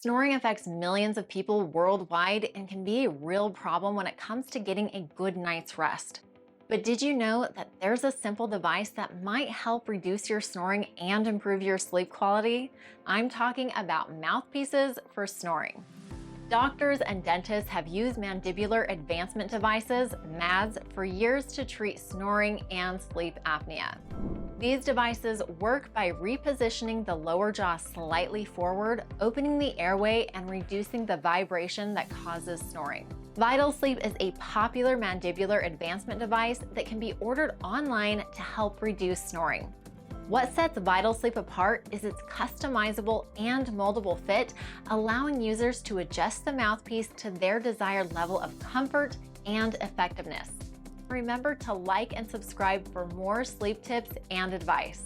Snoring affects millions of people worldwide and can be a real problem when it comes to getting a good night's rest. But did you know that there's a simple device that might help reduce your snoring and improve your sleep quality? I'm talking about mouthpieces for snoring. Doctors and dentists have used mandibular advancement devices, MADs, for years to treat snoring and sleep apnea. These devices work by repositioning the lower jaw slightly forward, opening the airway, and reducing the vibration that causes snoring. Vital Sleep is a popular mandibular advancement device that can be ordered online to help reduce snoring. What sets Vital Sleep apart is its customizable and moldable fit, allowing users to adjust the mouthpiece to their desired level of comfort and effectiveness. Remember to like and subscribe for more sleep tips and advice.